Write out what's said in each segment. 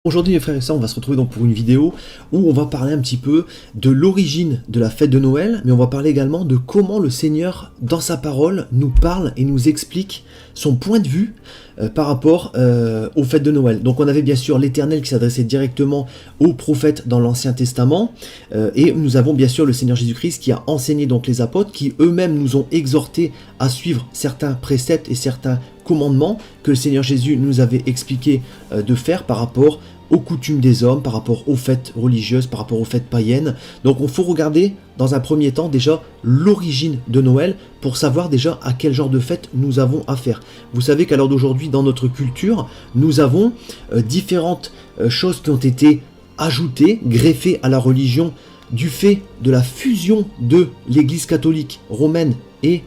Aujourd'hui mes frères et sœurs, on va se retrouver donc pour une vidéo où on va parler un petit peu de l'origine de la fête de Noël, mais on va parler également de comment le Seigneur, dans sa parole, nous parle et nous explique son point de vue par rapport aux fêtes de Noël. Donc on avait bien sûr l'Éternel qui s'adressait directement aux prophètes dans l'Ancien Testament, et nous avons bien sûr le Seigneur Jésus-Christ qui a enseigné donc les apôtres, qui eux-mêmes nous ont exhortés à suivre certains préceptes et certains commandements que le Seigneur Jésus nous avait expliqué de faire par rapport aux coutumes des hommes, par rapport aux fêtes religieuses, par rapport aux fêtes païennes. Donc il faut regarder dans un premier temps déjà l'origine de Noël pour savoir déjà à quel genre de fête nous avons affaire. Vous savez qu'à l'heure d'aujourd'hui, dans notre culture, nous avons différentes choses qui ont été ajoutées, greffées à la religion du fait de la fusion de l'Église catholique romaine et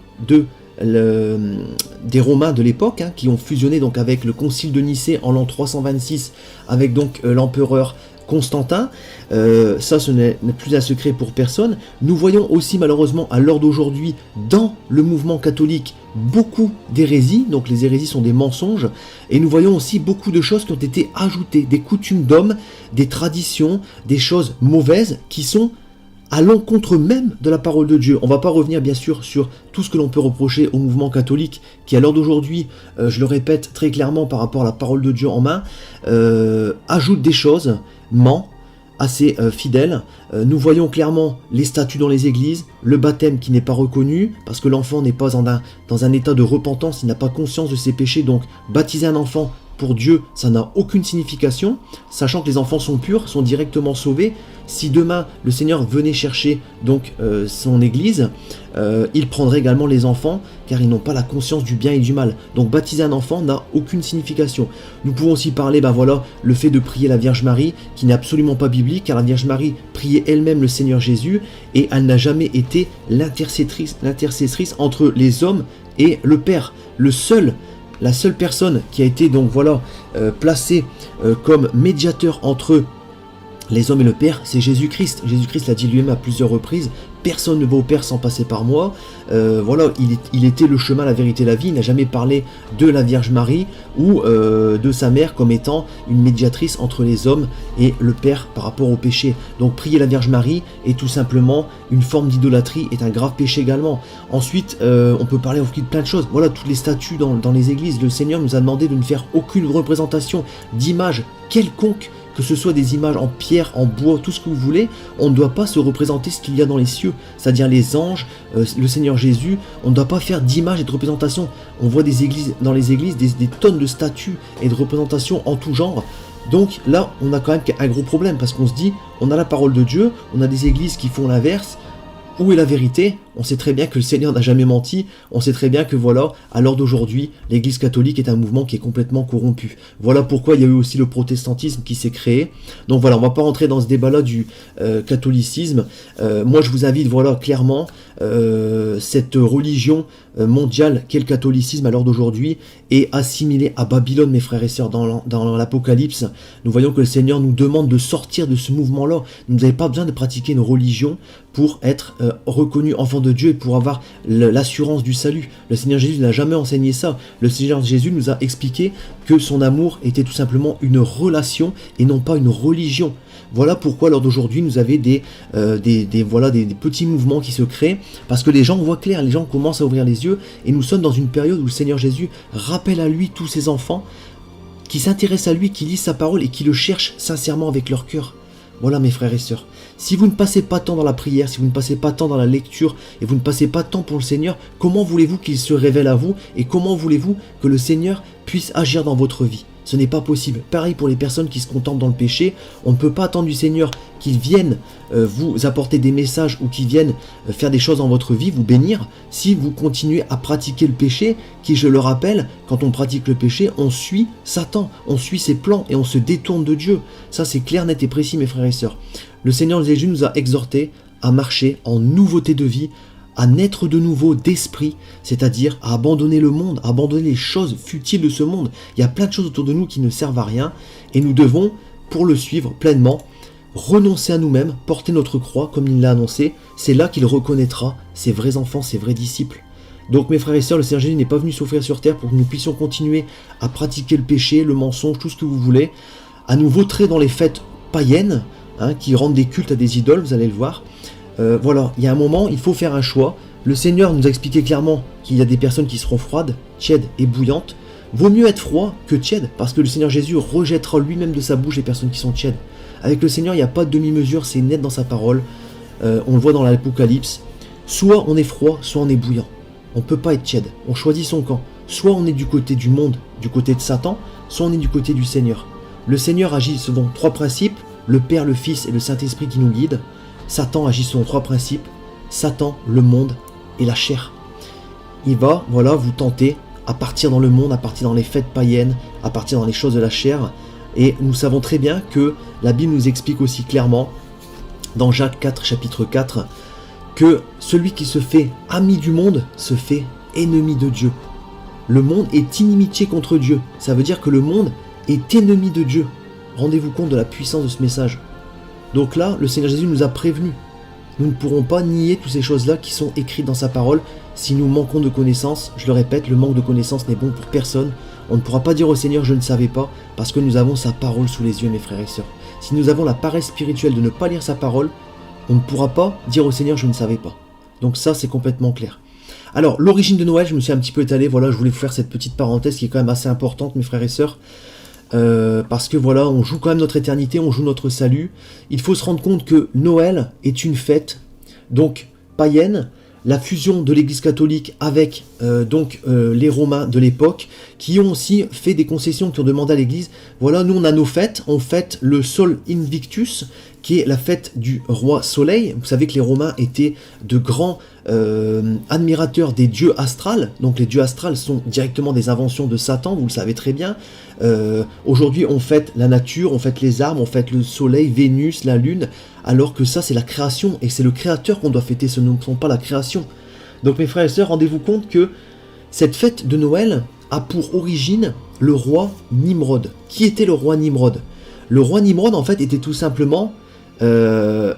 des Romains de l'époque, qui ont fusionné donc avec le concile de Nicée en l'an 326 avec donc l'empereur Constantin. Ça, ce n'est plus un secret pour personne. Nous voyons aussi malheureusement à l'heure d'aujourd'hui dans le mouvement catholique beaucoup d'hérésies, donc les hérésies sont des mensonges, et nous voyons aussi beaucoup de choses qui ont été ajoutées, des coutumes d'hommes, des traditions, des choses mauvaises qui sont à l'encontre même de la parole de Dieu. On ne va pas revenir bien sûr sur tout ce que l'on peut reprocher au mouvement catholique qui à l'heure d'aujourd'hui, je le répète très clairement par rapport à la parole de Dieu en main, ajoute des choses, ment, assez fidèle. Nous voyons clairement les statues dans les églises, le baptême qui n'est pas reconnu, parce que l'enfant n'est pas dans un état de repentance, il n'a pas conscience de ses péchés, donc baptiser un enfant pour Dieu, ça n'a aucune signification, sachant que les enfants sont purs, sont directement sauvés. Si demain le Seigneur venait chercher donc son église, il prendrait également les enfants, car ils n'ont pas la conscience du bien et du mal. Donc baptiser un enfant n'a aucune signification. Nous pouvons aussi parler, le fait de prier la Vierge Marie, qui n'est absolument pas biblique, car la Vierge Marie priait elle-même le Seigneur Jésus, et elle n'a jamais été l'intercessrice entre les hommes et le Père. La seule personne qui a été donc placée comme médiateur entre les hommes et le Père, c'est Jésus-Christ. Jésus-Christ l'a dit lui-même à plusieurs reprises. Personne ne va au Père sans passer par moi. Il était le chemin, la vérité, la vie. Il n'a jamais parlé de la Vierge Marie ou de sa mère comme étant une médiatrice entre les hommes et le Père par rapport au péché. Donc prier la Vierge Marie est tout simplement une forme d'idolâtrie, est un grave péché également. Ensuite, on peut parler de plein de choses. Voilà, toutes les statues dans les églises. Le Seigneur nous a demandé de ne faire aucune représentation d'image quelconque, que ce soit des images en pierre, en bois, tout ce que vous voulez. On ne doit pas se représenter ce qu'il y a dans les cieux, c'est-à-dire les anges, le Seigneur Jésus. On ne doit pas faire d'images et de représentations. On voit dans les églises des tonnes de statues et de représentations en tout genre. Donc là, on a quand même un gros problème, parce qu'on se dit, on a la parole de Dieu, on a des églises qui font l'inverse. Où est la vérité? On sait très bien que le Seigneur n'a jamais menti. On sait très bien que à l'heure d'aujourd'hui, l'Église catholique est un mouvement qui est complètement corrompu. Voilà pourquoi il y a eu aussi le protestantisme qui s'est créé. Donc voilà, on ne va pas rentrer dans ce débat-là du catholicisme. Moi, je vous invite, clairement, cette religion mondiale qu'est le catholicisme à l'heure d'aujourd'hui est assimilée à Babylone, mes frères et sœurs, dans l'Apocalypse. Nous voyons que le Seigneur nous demande de sortir de ce mouvement-là. Vous n'avez pas besoin de pratiquer une religion pour être reconnu enfant de Dieu et pour avoir l'assurance du salut. Le Seigneur Jésus n'a jamais enseigné ça. Le Seigneur Jésus nous a expliqué que son amour était tout simplement une relation et non pas une religion. Voilà pourquoi lors d'aujourd'hui nous avons des petits mouvements qui se créent, parce que les gens voient clair, les gens commencent à ouvrir les yeux, et nous sommes dans une période où le Seigneur Jésus rappelle à lui tous ses enfants qui s'intéressent à lui, qui lisent sa parole et qui le cherchent sincèrement avec leur cœur. Voilà mes frères et sœurs, si vous ne passez pas de temps dans la prière, si vous ne passez pas de temps dans la lecture et vous ne passez pas de temps pour le Seigneur, comment voulez-vous qu'il se révèle à vous et comment voulez-vous que le Seigneur puisse agir dans votre vie? Ce n'est pas possible. Pareil pour les personnes qui se contentent dans le péché, on ne peut pas attendre du Seigneur qu'il vienne vous apporter des messages ou qu'il vienne faire des choses dans votre vie, vous bénir, si vous continuez à pratiquer le péché, qui, je le rappelle, quand on pratique le péché, on suit Satan, on suit ses plans et on se détourne de Dieu. Ça c'est clair, net et précis mes frères et sœurs. Le Seigneur Jésus nous a exhortés à marcher en nouveauté de vie, à naître de nouveau d'esprit, c'est-à-dire à abandonner le monde, à abandonner les choses futiles de ce monde. Il y a plein de choses autour de nous qui ne servent à rien, et nous devons, pour le suivre pleinement, renoncer à nous-mêmes, porter notre croix, comme il l'a annoncé. C'est là qu'il reconnaîtra ses vrais enfants, ses vrais disciples. Donc mes frères et sœurs, le Seigneur Jésus n'est pas venu souffrir sur terre pour que nous puissions continuer à pratiquer le péché, le mensonge, tout ce que vous voulez, à nouveau très dans les fêtes païennes, hein, qui rendent des cultes à des idoles, vous allez le voir. Voilà, il y a un moment, il faut faire un choix. Le Seigneur nous a expliqué clairement qu'il y a des personnes qui seront froides, tièdes et bouillantes. Vaut mieux être froid que tiède, parce que le Seigneur Jésus rejettera lui-même de sa bouche les personnes qui sont tièdes. Avec le Seigneur, il n'y a pas de demi-mesure, c'est net dans sa parole. On le voit dans l'Apocalypse. Soit on est froid, soit on est bouillant. On ne peut pas être tiède, on choisit son camp. Soit on est du côté du monde, du côté de Satan, soit on est du côté du Seigneur. Le Seigneur agit selon 3 principes, le Père, le Fils et le Saint-Esprit qui nous guident. Satan agit selon 3 principes, Satan, le monde et la chair. Il va, voilà, vous tenter à partir dans le monde, à partir dans les fêtes païennes, à partir dans les choses de la chair. Et nous savons très bien que la Bible nous explique aussi clairement, dans Jacques 4, chapitre 4, que celui qui se fait ami du monde se fait ennemi de Dieu. Le monde est inimitié contre Dieu. Ça veut dire que le monde est ennemi de Dieu. Rendez-vous compte de la puissance de ce message. Donc là, le Seigneur Jésus nous a prévenus. Nous ne pourrons pas nier toutes ces choses-là qui sont écrites dans sa parole si nous manquons de connaissances. Je le répète, le manque de connaissances n'est bon pour personne. On ne pourra pas dire au Seigneur « je ne savais pas » parce que nous avons sa parole sous les yeux, mes frères et sœurs. Si nous avons la paresse spirituelle de ne pas lire sa parole, on ne pourra pas dire au Seigneur « je ne savais pas ». Donc ça, c'est complètement clair. Alors, l'origine de Noël, je me suis un petit peu étalé. Voilà, je voulais vous faire cette petite parenthèse qui est quand même assez importante, mes frères et sœurs. Parce que voilà, on joue quand même notre éternité, on joue notre salut. Il faut se rendre compte que Noël est une fête, donc païenne, la fusion de l'Église catholique avec les Romains de l'époque, qui ont aussi fait des concessions, qui ont demandé à l'Église, voilà, nous on a nos fêtes, on fête le Sol Invictus, qui est la fête du roi Soleil. Vous savez que les Romains étaient de grands admirateurs des dieux astrales. Donc les dieux astrales sont directement des inventions de Satan, vous le savez très bien. Aujourd'hui on fête la nature, on fête les arbres, on fête le soleil, Vénus, la lune, alors que ça c'est la création, et c'est le créateur qu'on doit fêter, ce ne sont pas la création. Donc mes frères et sœurs, rendez-vous compte que cette fête de Noël a pour origine le roi Nimrod. Qui était le roi Nimrod? Le roi Nimrod en fait était tout simplement un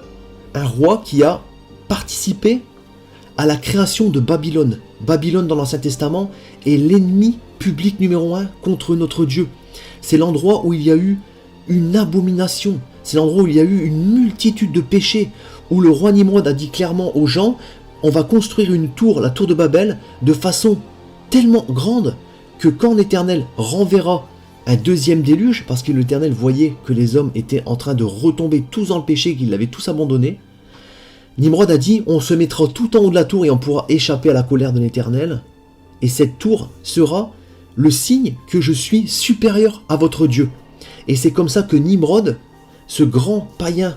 roi qui a participé à la création de Babylone. Babylone dans l'Ancien Testament est l'ennemi public numéro 1 contre notre Dieu. C'est l'endroit où il y a eu une abomination, c'est l'endroit où il y a eu une multitude de péchés, où le roi Nimrod a dit clairement aux gens, on va construire une tour, la tour de Babel, de façon tellement grande que quand l'Éternel renverra un deuxième déluge, parce que l'Éternel voyait que les hommes étaient en train de retomber tous dans le péché, qu'ils l'avaient tous abandonné, Nimrod a dit, on se mettra tout en haut de la tour et on pourra échapper à la colère de l'Éternel, et cette tour sera le signe que je suis supérieur à votre Dieu. Et c'est comme ça que Nimrod, ce grand païen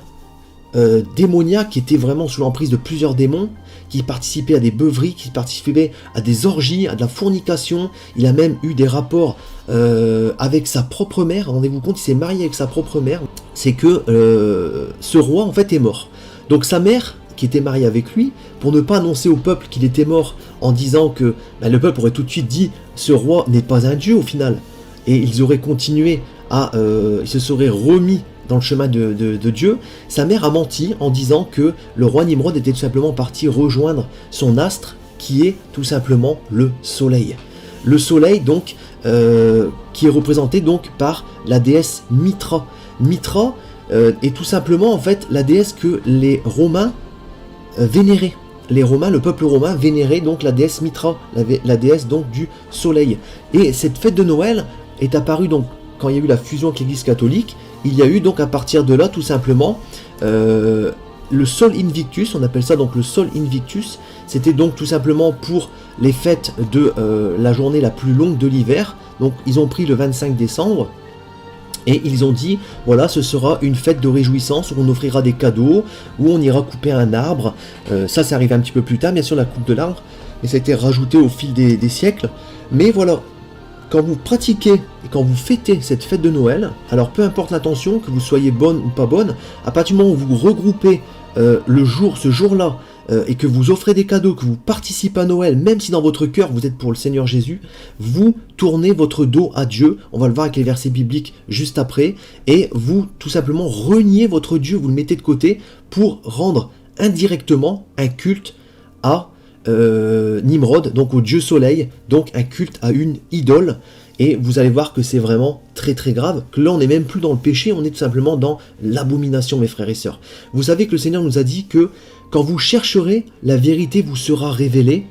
démoniaque qui était vraiment sous l'emprise de plusieurs démons, qui participait à des beuveries, qui participait à des orgies, à de la fornication, il a même eu des rapports avec sa propre mère, rendez-vous compte, il s'est marié avec sa propre mère, c'est que ce roi en fait est mort. Donc sa mère, qui était mariée avec lui, pour ne pas annoncer au peuple qu'il était mort en disant que le peuple aurait tout de suite dit ce roi n'est pas un dieu au final, et ils auraient continué à ils se seraient remis dans le chemin de Dieu. Sa mère a menti en disant que le roi Nimrod était tout simplement parti rejoindre son astre qui est tout simplement le soleil. Le soleil donc qui est représenté donc par la déesse Mitra. Mitra est tout simplement en fait la déesse que les Romains vénéraient. Les Romains, le peuple romain vénérait donc la déesse Mitra, la déesse donc du soleil. Et cette fête de Noël est apparue donc quand il y a eu la fusion avec l'Église catholique. Il y a eu donc à partir de là tout simplement le Sol Invictus, on appelle ça donc le Sol Invictus. C'était donc tout simplement pour les fêtes de la journée la plus longue de l'hiver. Donc ils ont pris le 25 décembre. Et ils ont dit, voilà, ce sera une fête de réjouissance où on offrira des cadeaux, où on ira couper un arbre. Ça arrive un petit peu plus tard, bien sûr, la coupe de l'arbre, mais ça a été rajouté au fil des siècles. Mais voilà, quand vous pratiquez et quand vous fêtez cette fête de Noël, alors peu importe l'intention, que vous soyez bonne ou pas bonne, à partir du moment où vous regroupez ce jour-là, et que vous offrez des cadeaux, que vous participez à Noël, même si dans votre cœur vous êtes pour le Seigneur Jésus, vous tournez votre dos à Dieu, on va le voir avec les versets bibliques juste après, et vous tout simplement reniez votre Dieu, vous le mettez de côté pour rendre indirectement un culte à Nimrod, donc au Dieu Soleil, donc un culte à une idole. Et vous allez voir que c'est vraiment très très grave, que là on n'est même plus dans le péché, on est tout simplement dans l'abomination, mes frères et sœurs. Vous savez que le Seigneur nous a dit que quand vous chercherez, la vérité vous sera révélée,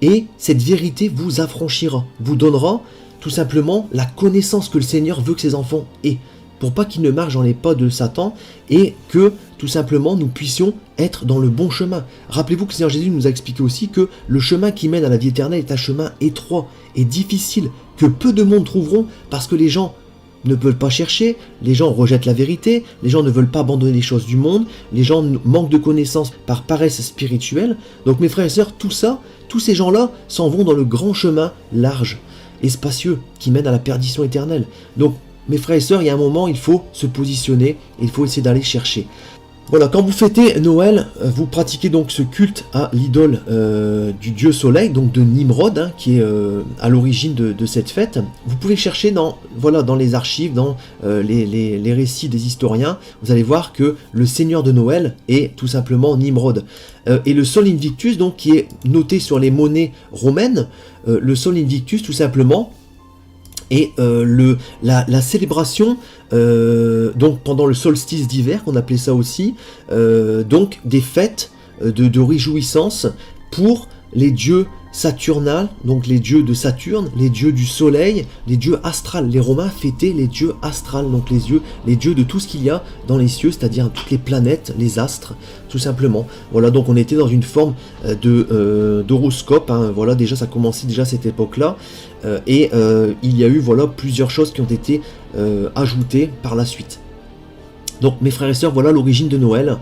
et cette vérité vous affranchira, vous donnera tout simplement la connaissance que le Seigneur veut que ses enfants aient, pour pas qu'ils ne marchent dans les pas de Satan, et que tout simplement nous puissions être dans le bon chemin. Rappelez-vous que le Seigneur Jésus nous a expliqué aussi que le chemin qui mène à la vie éternelle est un chemin étroit et difficile, que peu de monde trouveront, parce que les gens ne veulent pas chercher, les gens rejettent la vérité, les gens ne veulent pas abandonner les choses du monde, les gens manquent de connaissances par paresse spirituelle. Donc mes frères et sœurs, tout ça, tous ces gens-là s'en vont dans le grand chemin large et spacieux qui mène à la perdition éternelle. Donc mes frères et sœurs, il y a un moment, il faut se positionner, il faut essayer d'aller chercher. Voilà, quand vous fêtez Noël, vous pratiquez donc ce culte à l'idole du dieu soleil, donc de Nimrod, hein, qui est à l'origine de cette fête. Vous pouvez chercher dans les archives, dans les récits des historiens, vous allez voir que le seigneur de Noël est tout simplement Nimrod. Et le Sol Invictus, donc, qui est noté sur les monnaies romaines, le Sol Invictus, tout simplement, et la célébration, donc pendant le solstice d'hiver, qu'on appelait ça aussi, donc des fêtes de réjouissance pour les dieux saturnales, donc les dieux de Saturne, les dieux du soleil, les dieux astrales. Les Romains fêtaient les dieux astrales, donc les dieux de tout ce qu'il y a dans les cieux, c'est-à-dire toutes les planètes, les astres, tout simplement. Voilà, donc on était dans une forme d'horoscope, hein, voilà, déjà ça commençait déjà à cette époque-là, il y a eu voilà plusieurs choses qui ont été ajoutées par la suite. Donc mes frères et sœurs, voilà l'origine de Noël.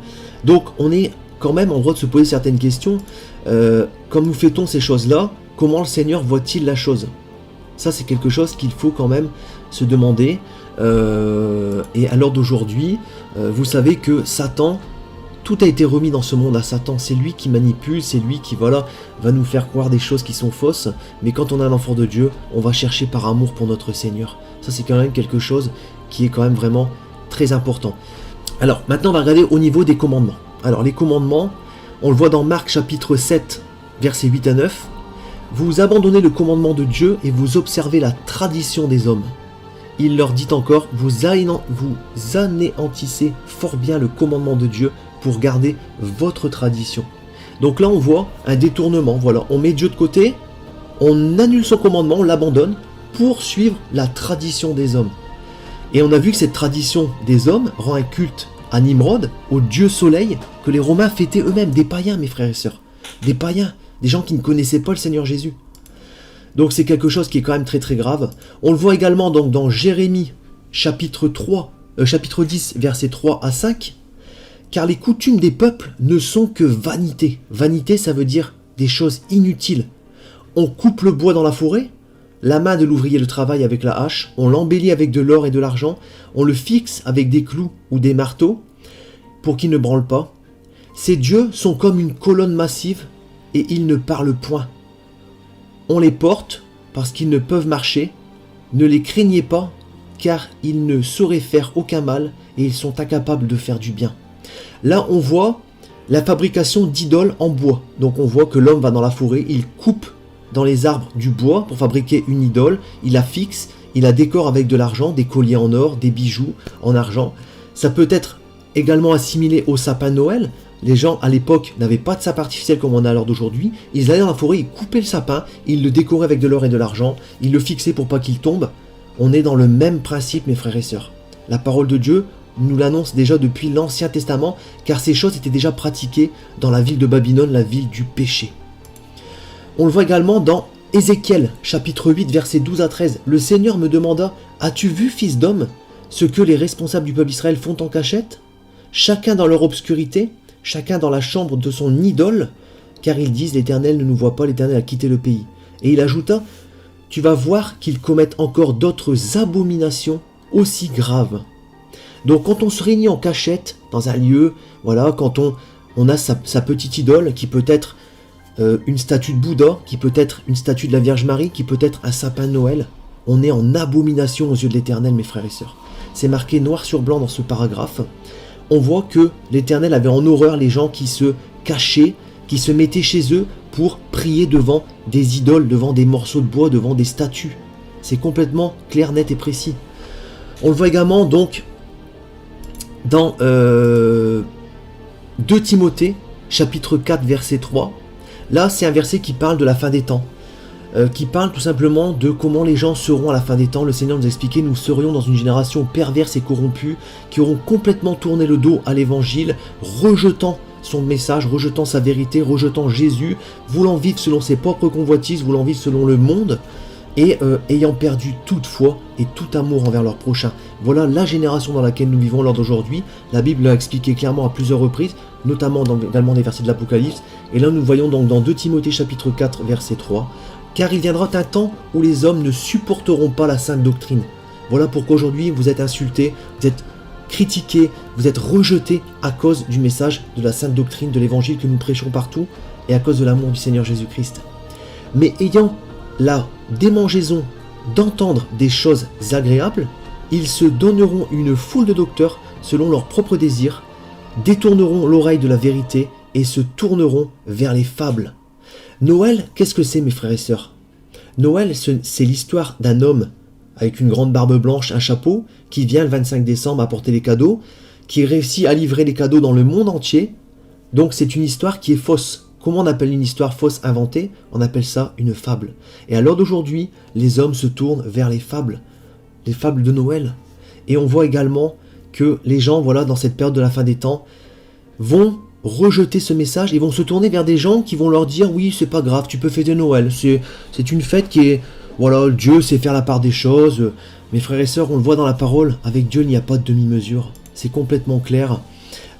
Donc on est quand même en droit de se poser certaines questions. Comme nous fêtons ces choses-là, comment le Seigneur voit-il la chose? Ça, c'est quelque chose qu'il faut quand même se demander. Et à l'heure d'aujourd'hui, vous savez que Satan, tout a été remis dans ce monde à Satan. C'est lui qui manipule, c'est lui qui va nous faire croire des choses qui sont fausses. Mais quand on est un enfant de Dieu, on va chercher par amour pour notre Seigneur. Ça, c'est quand même quelque chose qui est quand même vraiment très important. Alors, maintenant, on va regarder au niveau des commandements. Alors, les commandements, on le voit dans Marc chapitre 7, versets 8 à 9. Vous abandonnez le commandement de Dieu et vous observez la tradition des hommes. Il leur dit encore, vous anéantissez fort bien le commandement de Dieu pour garder votre tradition. Donc là, on voit un détournement. Voilà, on met Dieu de côté, on annule son commandement, on l'abandonne pour suivre la tradition des hommes. Et on a vu que cette tradition des hommes rend un culte à Nimrod, au dieu soleil, que les Romains fêtaient eux-mêmes, des païens, mes frères et sœurs. Des païens, des gens qui ne connaissaient pas le Seigneur Jésus. Donc c'est quelque chose qui est quand même très très grave. On le voit également donc dans Jérémie, chapitre 10, versets 3 à 5. Car les coutumes des peuples ne sont que vanité. Vanité, ça veut dire des choses inutiles. On coupe le bois dans la forêt, la main de l'ouvrier le travaille avec la hache, on l'embellit avec de l'or et de l'argent, on le fixe avec des clous ou des marteaux pour qu'il ne branle pas. Ces dieux sont comme une colonne massive et ils ne parlent point. On les porte parce qu'ils ne peuvent marcher. Ne les craignez pas car ils ne sauraient faire aucun mal et ils sont incapables de faire du bien. Là on voit la fabrication d'idoles en bois. Donc on voit que l'homme va dans la forêt, il coupe dans les arbres du bois pour fabriquer une idole, il la fixe, il la décore avec de l'argent, des colliers en or, des bijoux en argent. Ça peut être également assimilé au sapin de Noël. Les gens à l'époque n'avaient pas de sapin artificiel comme on a à l'heure d'aujourd'hui. Ils allaient dans la forêt, ils coupaient le sapin, ils le décoraient avec de l'or et de l'argent, ils le fixaient pour pas qu'il tombe. On est dans le même principe, mes frères et sœurs. La parole de Dieu nous l'annonce déjà depuis l'Ancien Testament, car ces choses étaient déjà pratiquées dans la ville de Babylone, la ville du péché. On le voit également dans Ézéchiel, chapitre 8, versets 12 à 13. Le Seigneur me demanda, « As-tu vu, fils d'homme, ce que les responsables du peuple Israël font en cachette? Chacun dans leur obscurité, chacun dans la chambre de son idole, car ils disent, l'Éternel ne nous voit pas, l'Éternel a quitté le pays. » Et il ajouta, « Tu vas voir qu'ils commettent encore d'autres abominations aussi graves. » Donc quand on se réunit en cachette, dans un lieu, voilà, quand on a sa petite idole, qui peut être une statue de Bouddha, qui peut être une statue de la Vierge Marie, qui peut être un sapin de Noël, on est en abomination aux yeux de l'Éternel, mes frères et sœurs. C'est marqué noir sur blanc dans ce paragraphe. On voit que l'Éternel avait en horreur les gens qui se cachaient, qui se mettaient chez eux pour prier devant des idoles, devant des morceaux de bois, devant des statues. C'est complètement clair, net et précis. On le voit également donc dans 2 Timothée, chapitre 4, verset 3. Là, c'est un verset qui parle de la fin des temps. Qui parle tout simplement de comment les gens seront à la fin des temps. Le Seigneur nous a expliqué, nous serions dans une génération perverse et corrompue, qui auront complètement tourné le dos à l'évangile, rejetant son message, rejetant sa vérité, rejetant Jésus, voulant vivre selon ses propres convoitises, voulant vivre selon le monde, et ayant perdu toute foi et tout amour envers leur prochain. Voilà la génération dans laquelle nous vivons lors d'aujourd'hui. La Bible l'a expliqué clairement à plusieurs reprises, notamment également des versets de l'Apocalypse. Et là nous voyons donc dans 2 Timothée chapitre 4 verset 3, « Car il viendra un temps où les hommes ne supporteront pas la sainte doctrine. » Voilà pourquoi aujourd'hui vous êtes insultés, vous êtes critiqués, vous êtes rejetés à cause du message de la sainte doctrine, de l'évangile que nous prêchons partout, et à cause de l'amour du Seigneur Jésus-Christ. Mais ayant la démangeaison d'entendre des choses agréables, ils se donneront une foule de docteurs selon leurs propres désirs, détourneront l'oreille de la vérité et se tourneront vers les fables. Noël, qu'est-ce que c'est mes frères et sœurs? Noël, c'est l'histoire d'un homme avec une grande barbe blanche, un chapeau, qui vient le 25 décembre apporter les cadeaux, qui réussit à livrer les cadeaux dans le monde entier. Donc c'est une histoire qui est fausse. Comment on appelle une histoire fausse inventée? On appelle ça une fable. Et à l'heure d'aujourd'hui, les hommes se tournent vers les fables de Noël. Et on voit également que les gens, voilà, dans cette période de la fin des temps, vont rejeter ce message et vont se tourner vers des gens qui vont leur dire oui, c'est pas grave, tu peux fêter Noël, c'est une fête qui est, voilà, Dieu sait faire la part des choses. Mes frères et sœurs, on le voit dans la parole, avec Dieu il n'y a pas de demi-mesure, c'est complètement clair.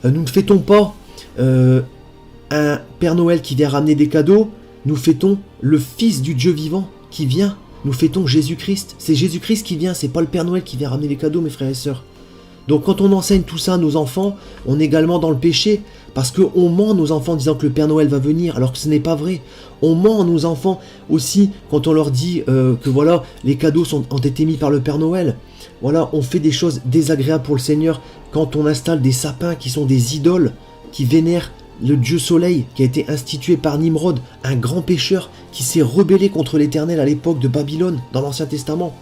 Nous ne fêtons pas un Père Noël qui vient ramener des cadeaux, nous fêtons le Fils du Dieu vivant qui vient, nous fêtons Jésus-Christ, c'est Jésus-Christ qui vient, c'est pas le Père Noël qui vient ramener les cadeaux mes frères et sœurs. Donc quand on enseigne tout ça à nos enfants, on est également dans le péché, parce qu'on ment à nos enfants en disant que le Père Noël va venir, alors que ce n'est pas vrai. On ment à nos enfants aussi quand on leur dit que voilà, les cadeaux ont été mis par le Père Noël. Voilà, on fait des choses désagréables pour le Seigneur quand on installe des sapins qui sont des idoles, qui vénèrent le Dieu Soleil, qui a été institué par Nimrod, un grand pécheur qui s'est rebellé contre l'Éternel à l'époque de Babylone, dans l'Ancien Testament.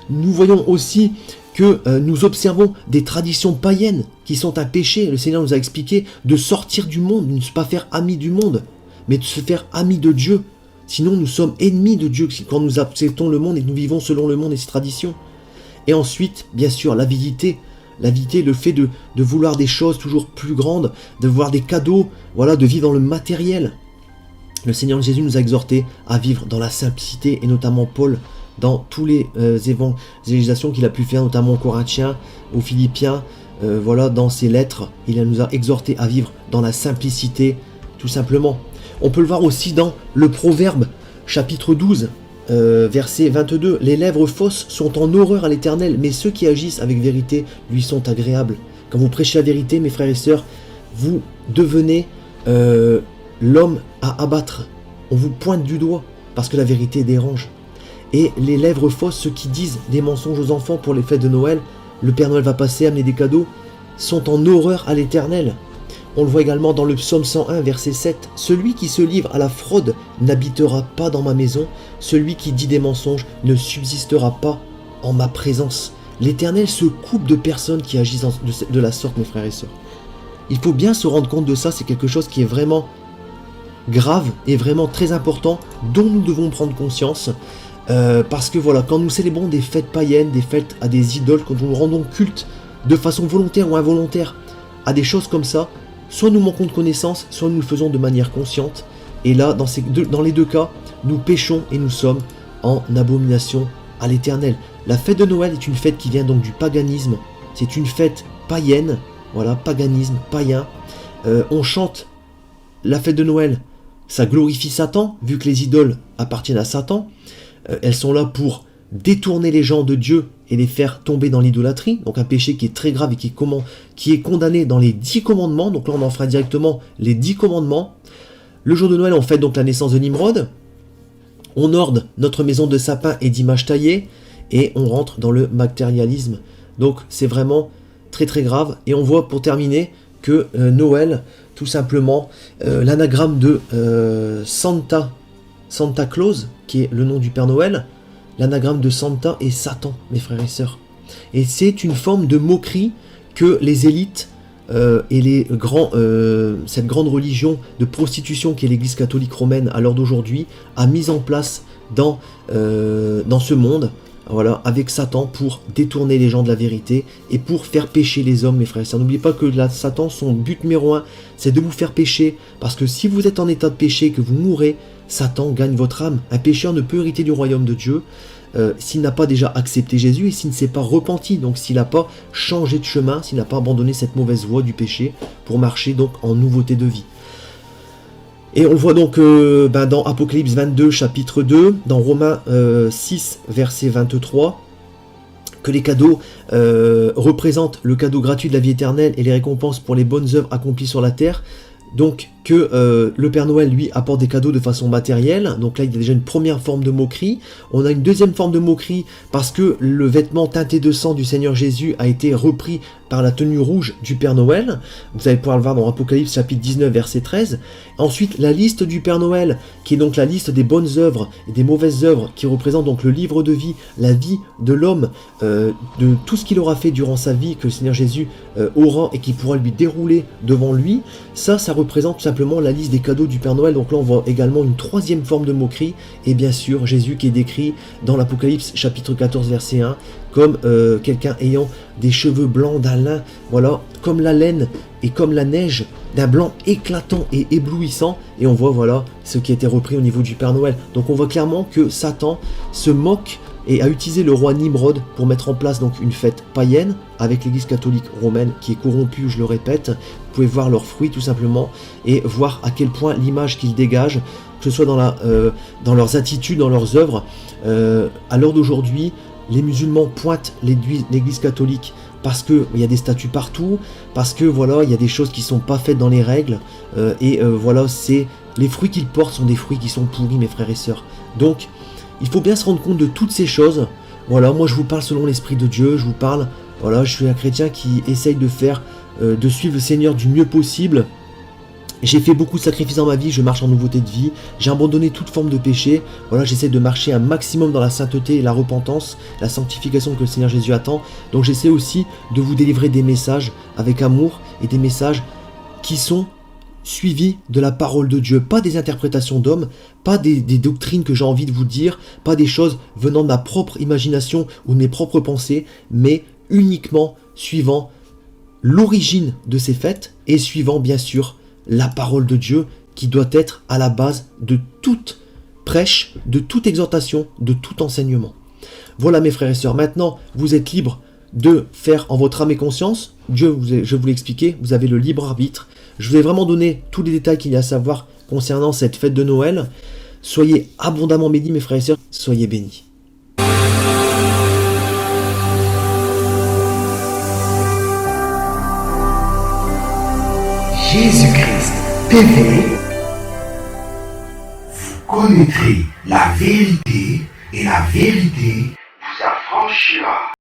Nous voyons aussi que nous observons des traditions païennes qui sont un péché. Le Seigneur nous a expliqué de sortir du monde, de ne pas faire ami du monde, mais de se faire ami de Dieu. Sinon nous sommes ennemis de Dieu quand nous acceptons le monde et que nous vivons selon le monde et ses traditions. Et ensuite, bien sûr, l'avidité, le fait de vouloir des choses toujours plus grandes, de vouloir des cadeaux, voilà, de vivre dans le matériel. Le Seigneur Jésus nous a exhortés à vivre dans la simplicité, et notamment Paul, dans tous les évangélisations qu'il a pu faire, notamment aux Corinthiens, aux Philippiens, voilà, dans ses lettres, il nous a exhortés à vivre dans la simplicité, tout simplement. On peut le voir aussi dans le Proverbe, chapitre 12, verset 22. « Les lèvres fausses sont en horreur à l'Éternel, mais ceux qui agissent avec vérité lui sont agréables. » Quand vous prêchez la vérité, mes frères et sœurs, vous devenez l'homme à abattre. On vous pointe du doigt, parce que la vérité dérange. Et les lèvres fausses, ceux qui disent des mensonges aux enfants pour les fêtes de Noël, le Père Noël va passer, amener des cadeaux, sont en horreur à l'Éternel. On le voit également dans le psaume 101, verset 7. « Celui qui se livre à la fraude n'habitera pas dans ma maison, celui qui dit des mensonges ne subsistera pas en ma présence. » L'Éternel se coupe de personnes qui agissent de la sorte, mes frères et sœurs. Il faut bien se rendre compte de ça, c'est quelque chose qui est vraiment grave et vraiment très important, dont nous devons prendre conscience. Parce que voilà, quand nous célébrons des fêtes païennes, des fêtes à des idoles, quand nous rendons culte de façon volontaire ou involontaire à des choses comme ça, soit nous manquons de connaissance, soit nous le faisons de manière consciente. Et là, dans les deux cas, nous péchons et nous sommes en abomination à l'Éternel. La fête de Noël est une fête qui vient donc du paganisme. C'est une fête païenne, voilà, paganisme, païen. On chante la fête de Noël, ça glorifie Satan, vu que les idoles appartiennent à Satan. Elles sont là pour détourner les gens de Dieu et les faire tomber dans l'idolâtrie, donc un péché qui est très grave et qui est condamné dans les 10 commandements. Donc là on en fera directement les 10 commandements. Le jour de Noël on fête donc la naissance de Nimrod, on orde notre maison de sapin et d'images taillées, et on rentre dans le matérialisme. Donc c'est vraiment très très grave. Et on voit pour terminer que Noël, tout simplement, l'anagramme de Santa Claus, qui est le nom du Père Noël, l'anagramme de Santa est Satan, mes frères et sœurs. Et c'est une forme de moquerie que les élites et cette grande religion de prostitution qu'est l'Église catholique romaine à l'heure d'aujourd'hui a mise en place dans ce monde, voilà, avec Satan pour détourner les gens de la vérité et pour faire pécher les hommes, mes frères et sœurs. N'oubliez pas que Satan, son but numéro 1, c'est de vous faire pécher, parce que si vous êtes en état de péché, que vous mourrez, Satan gagne votre âme. Un pécheur ne peut hériter du royaume de Dieu s'il n'a pas déjà accepté Jésus et s'il ne s'est pas repenti, donc s'il n'a pas changé de chemin, s'il n'a pas abandonné cette mauvaise voie du péché pour marcher donc en nouveauté de vie. Et on le voit donc dans Apocalypse 22 chapitre 2, dans Romains 6 verset 23, que les cadeaux représentent le cadeau gratuit de la vie éternelle et les récompenses pour les bonnes œuvres accomplies sur la terre. Donc que le Père Noël lui apporte des cadeaux de façon matérielle, donc là il y a déjà une première forme de moquerie. On a une deuxième forme de moquerie parce que le vêtement teinté de sang du Seigneur Jésus a été repris par la tenue rouge du Père Noël. Vous allez pouvoir le voir dans Apocalypse chapitre 19 verset 13. Ensuite la liste du Père Noël qui est donc la liste des bonnes œuvres et des mauvaises œuvres qui représente donc le livre de vie, la vie de l'homme, de tout ce qu'il aura fait durant sa vie que le Seigneur Jésus aura et qui pourra lui dérouler devant lui. Ça représente tout simplement la liste des cadeaux du Père Noël. Donc là on voit également une troisième forme de moquerie et bien sûr Jésus qui est décrit dans l'Apocalypse chapitre 14 verset 1 comme quelqu'un ayant des cheveux blancs d'un lin, voilà, comme la laine et comme la neige, d'un blanc éclatant et éblouissant. Et on voit voilà ce qui a été repris au niveau du Père Noël. Donc on voit clairement que Satan se moque et a utilisé le roi Nimrod pour mettre en place donc une fête païenne avec l'église catholique romaine qui est corrompue, je le répète. Vous pouvez voir leurs fruits tout simplement et voir à quel point l'image qu'ils dégagent, que ce soit dans leurs attitudes, dans leurs œuvres, à l'heure d'aujourd'hui, les musulmans pointent l'église catholique parce qu'il y a des statues partout, parce que voilà, il y a des choses qui ne sont pas faites dans les règles, voilà, les fruits qu'ils portent sont des fruits qui sont pourris, mes frères et sœurs. Donc, il faut bien se rendre compte de toutes ces choses. Voilà, moi je vous parle selon l'Esprit de Dieu, je vous parle, voilà, je suis un chrétien qui essaye de suivre le Seigneur du mieux possible. J'ai fait beaucoup de sacrifices dans ma vie, je marche en nouveauté de vie, j'ai abandonné toute forme de péché, voilà, j'essaie de marcher un maximum dans la sainteté et la repentance, la sanctification que le Seigneur Jésus attend. Donc j'essaie aussi de vous délivrer des messages avec amour et des messages qui sont suivis de la parole de Dieu, pas des interprétations d'hommes, pas des doctrines que j'ai envie de vous dire, pas des choses venant de ma propre imagination ou de mes propres pensées, mais uniquement suivant l'origine de ces fêtes et suivant bien sûr la parole de Dieu qui doit être à la base de toute prêche, de toute exhortation, de tout enseignement. Voilà mes frères et sœurs, maintenant vous êtes libres de faire en votre âme et conscience. Dieu, je vous l'ai expliqué, vous avez le libre arbitre. Je vous ai vraiment donné tous les détails qu'il y a à savoir concernant cette fête de Noël. Soyez abondamment bénis mes frères et sœurs, soyez bénis. Jésus-Christ TV, vous connaîtrez la vérité et la vérité vous affranchira.